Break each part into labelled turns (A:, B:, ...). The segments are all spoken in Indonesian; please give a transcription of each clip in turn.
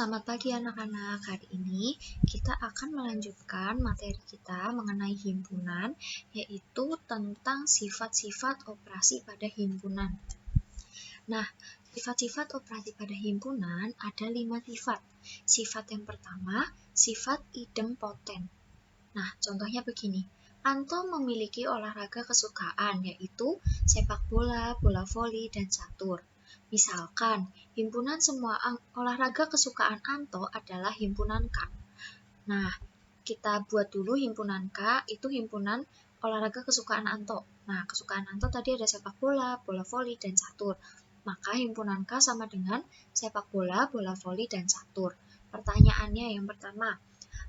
A: Selamat pagi anak-anak. Hari ini kita akan melanjutkan materi kita mengenai himpunan, yaitu tentang sifat-sifat operasi pada himpunan. Nah, sifat-sifat operasi pada himpunan ada 5 sifat. Sifat yang pertama, sifat idempoten. Nah, contohnya begini. Anto memiliki olahraga kesukaan, yaitu sepak bola, bola voli, dan catur. Misalkan, himpunan semua olahraga kesukaan Anto adalah himpunan K. Nah, kita buat dulu himpunan K, itu himpunan olahraga kesukaan Anto. Nah, kesukaan Anto tadi ada sepak bola, bola voli, dan catur. Maka himpunan K sama dengan sepak bola, bola voli, dan catur. Pertanyaannya yang pertama,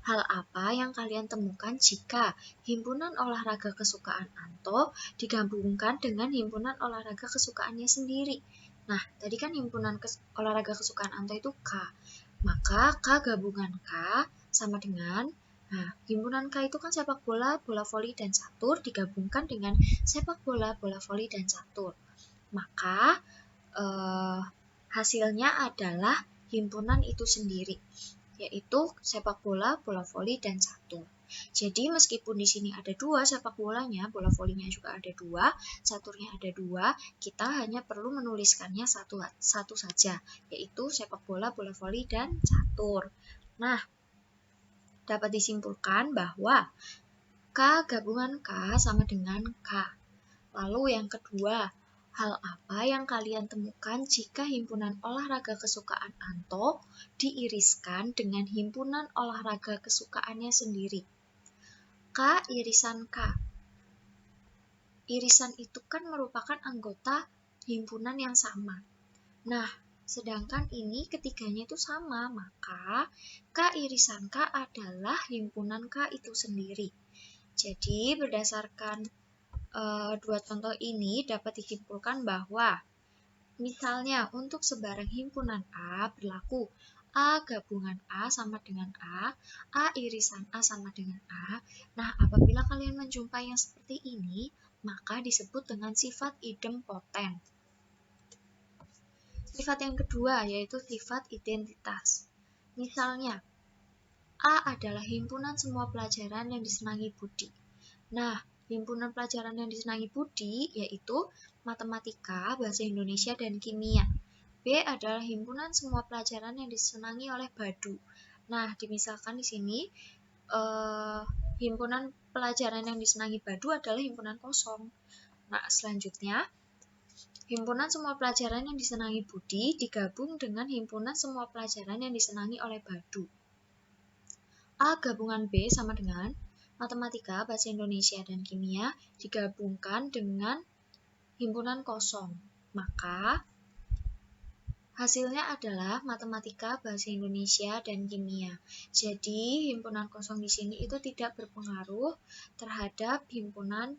A: hal apa yang kalian temukan jika himpunan olahraga kesukaan Anto digabungkan dengan himpunan olahraga kesukaannya sendiri? Nah, tadi kan himpunan olahraga kesukaan Anto itu K. Maka K gabungan K sama dengan, himpunan K itu kan sepak bola, bola voli, dan catur digabungkan dengan sepak bola, bola voli, dan catur. Maka hasilnya adalah himpunan itu sendiri, yaitu sepak bola, bola voli, dan catur. Jadi meskipun di sini ada 2 sepak bolanya, bola volinya juga ada 2, caturnya ada 2, kita hanya perlu menuliskannya satu saja, yaitu sepak bola, bola voli, dan catur. Nah, dapat disimpulkan bahwa K gabungan K sama dengan K. Lalu yang kedua, hal apa yang kalian temukan jika himpunan olahraga kesukaan Anto diiriskan dengan himpunan olahraga kesukaannya sendiri? K irisan K. Irisan itu kan merupakan anggota himpunan yang sama. Nah, sedangkan ini ketiganya itu sama, maka K irisan K adalah himpunan K itu sendiri. Jadi, berdasarkan dua contoh ini dapat disimpulkan bahwa misalnya untuk sebarang himpunan A berlaku A gabungan A sama dengan A irisan A sama dengan A. Nah, apabila kalian menjumpai yang seperti ini, maka disebut dengan sifat idempoten. Sifat yang kedua yaitu sifat identitas. Misalnya, A adalah himpunan semua pelajaran yang disenangi Budi. Nah, himpunan pelajaran yang disenangi Budi yaitu matematika, bahasa Indonesia, dan kimia. B adalah himpunan semua pelajaran yang disenangi oleh Badu. Nah, dimisalkan di sini himpunan pelajaran yang disenangi Badu adalah himpunan kosong. Nah, selanjutnya himpunan semua pelajaran yang disenangi Budi digabung dengan himpunan semua pelajaran yang disenangi oleh Badu. A gabungan B sama dengan matematika, bahasa Indonesia, dan kimia digabungkan dengan himpunan kosong. Maka hasilnya adalah matematika, bahasa Indonesia, dan kimia. Jadi himpunan kosong di sini itu tidak berpengaruh terhadap himpunan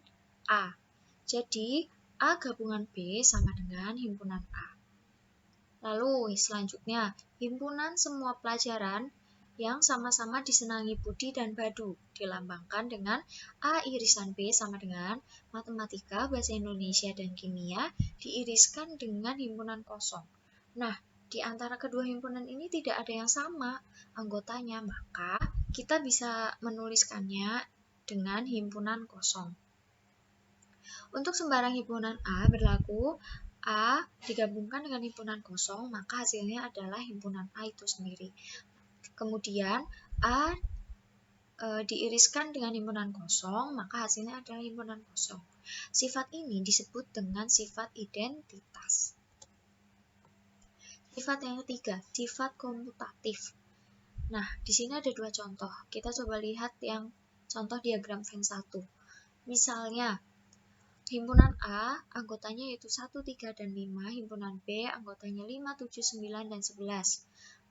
A: A. Jadi A gabungan B sama dengan himpunan A. Lalu selanjutnya, himpunan semua pelajaran yang sama-sama disenangi Budi dan Badu dilambangkan dengan A irisan B sama dengan matematika, bahasa Indonesia, dan kimia diiriskan dengan himpunan kosong. Nah, di antara kedua himpunan ini tidak ada yang sama anggotanya, maka kita bisa menuliskannya dengan himpunan kosong. Untuk sembarang himpunan A berlaku A digabungkan dengan himpunan kosong, maka hasilnya adalah himpunan A itu sendiri. Kemudian A diiriskan dengan himpunan kosong, maka hasilnya adalah himpunan kosong. Sifat ini disebut dengan sifat identitas. Sifat yang ketiga, sifat komutatif. Nah, di sini ada 2 contoh. Kita coba lihat yang contoh diagram Venn 1. Misalnya, himpunan A anggotanya yaitu 1, 3, dan 5, himpunan B anggotanya 5, 7, 9, dan 11.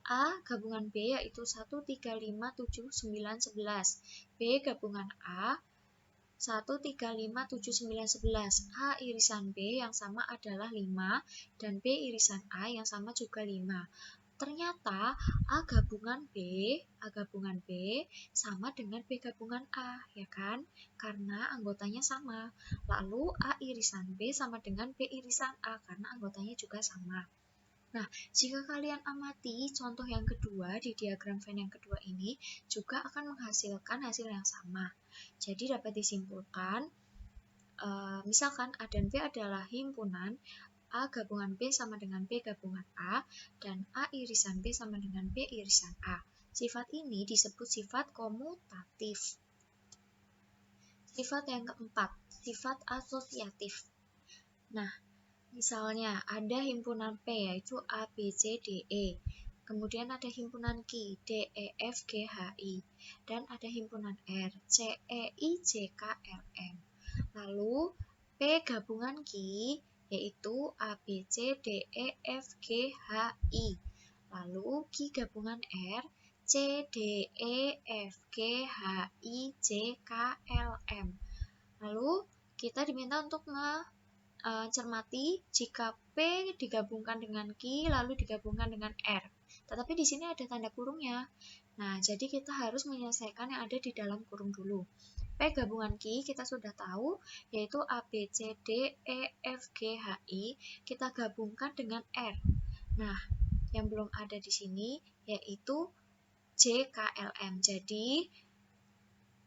A: A gabungan B yaitu 1, 3, 5, 7, 9, 11. B gabungan A 1, 3, 5, 7, 9, 11. A irisan B yang sama adalah 5 dan B irisan A yang sama juga 5. Ternyata A gabungan B sama dengan B gabungan A, ya kan? Karena anggotanya sama. Lalu A irisan B sama dengan B irisan A karena anggotanya juga sama. Nah, jika kalian amati contoh yang kedua di diagram Venn yang kedua ini juga akan menghasilkan hasil yang sama. Jadi dapat disimpulkan, misalkan A dan B adalah himpunan, A gabungan B sama dengan B gabungan A, dan A irisan B sama dengan B irisan A. Sifat ini disebut sifat komutatif. Sifat yang keempat, sifat asosiatif. Nah, misalnya ada himpunan P yaitu A, B, C, D, E. Kemudian ada himpunan Q, D, E, F, G, H, I. Dan ada himpunan R, C, E, I, J, K, L, M. Lalu P gabungan Q yaitu A, B, C, D, E, F, G, H, I. Lalu Q gabungan R, C, D, E, F, G, H, I, J, K, L, M. Lalu kita diminta untuk cermati jika P digabungkan dengan Q lalu digabungkan dengan R. Tetapi di sini ada tanda kurungnya. Nah, jadi kita harus menyelesaikan yang ada di dalam kurung dulu. P gabungan Q kita sudah tahu yaitu A, B, C, D, E, F, G, H, I. Kita gabungkan dengan R. Nah, yang belum ada di sini yaitu J, K, L, M. Jadi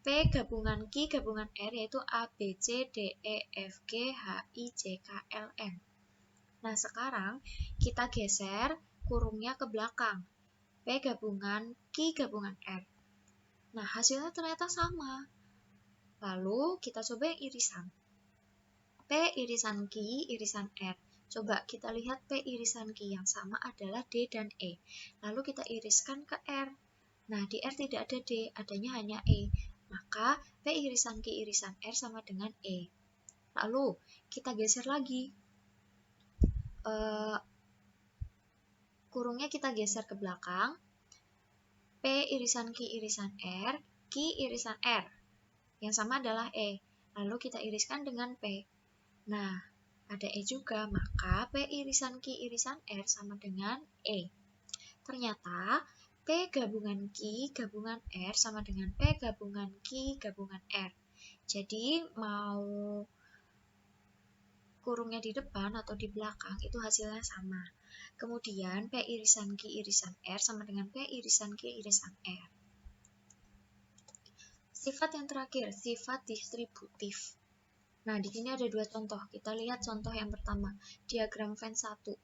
A: P gabungan Q gabungan R yaitu A, B, C, D, E, F, G, H, I, J, K, L, M. Nah, sekarang kita geser kurungnya ke belakang. P gabungan Q gabungan R. Nah, hasilnya ternyata sama. Lalu kita coba yang irisan. P irisan Q irisan R. Coba kita lihat P irisan Q yang sama adalah D dan E. Lalu kita iriskan ke R. Nah, di R tidak ada D, adanya hanya E. Maka P irisan Q irisan R sama dengan E. Lalu kita geser lagi. Kurungnya kita geser ke belakang. P irisan Q irisan R, Q irisan R. Yang sama adalah E. Lalu kita iriskan dengan P. Nah, ada E juga, maka P irisan Q irisan R sama dengan E. Ternyata P gabungan Q gabungan R sama dengan P gabungan Q gabungan R. Jadi mau kurungnya di depan atau di belakang itu hasilnya sama. Kemudian P irisan Q irisan R sama dengan P irisan Q irisan R. Sifat yang terakhir, sifat distributif. Nah, di sini ada dua contoh. Kita lihat contoh yang pertama, diagram Venn 1.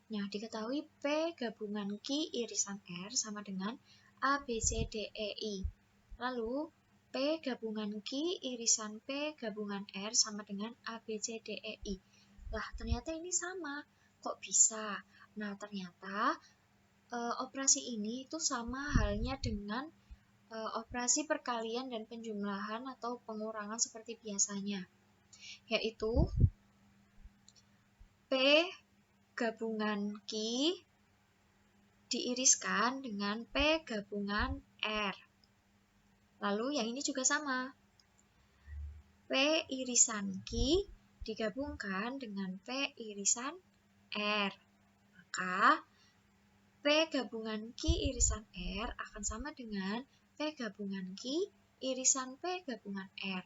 A: Nah, diketahui P gabungan Q irisan R sama dengan A, B, C, D, E, I. Lalu, P gabungan Q irisan P gabungan R sama dengan A, B, C, D, E, I. Lah, ternyata ini sama. Kok bisa? Nah, ternyata operasi ini itu sama halnya dengan operasi perkalian dan penjumlahan atau pengurangan seperti biasanya. Yaitu P gabungan Q diiriskan dengan P gabungan R. Lalu yang ini juga sama. P irisan Q digabungkan dengan P irisan R. Maka P gabungan Q irisan R akan sama dengan P gabungan Q irisan P gabungan R.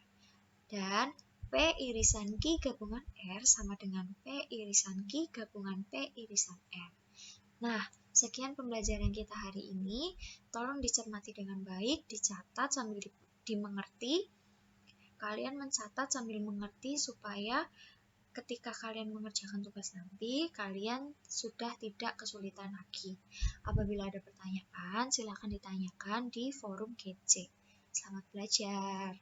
A: Dan P irisan Q gabungan R sama dengan P irisan Q gabungan P irisan R. Nah, sekian pembelajaran kita hari ini. Tolong dicermati dengan baik, dicatat sambil dimengerti. Kalian mencatat sambil mengerti supaya ketika kalian mengerjakan tugas nanti, kalian sudah tidak kesulitan lagi. Apabila ada pertanyaan, silakan ditanyakan di forum GC. Selamat belajar.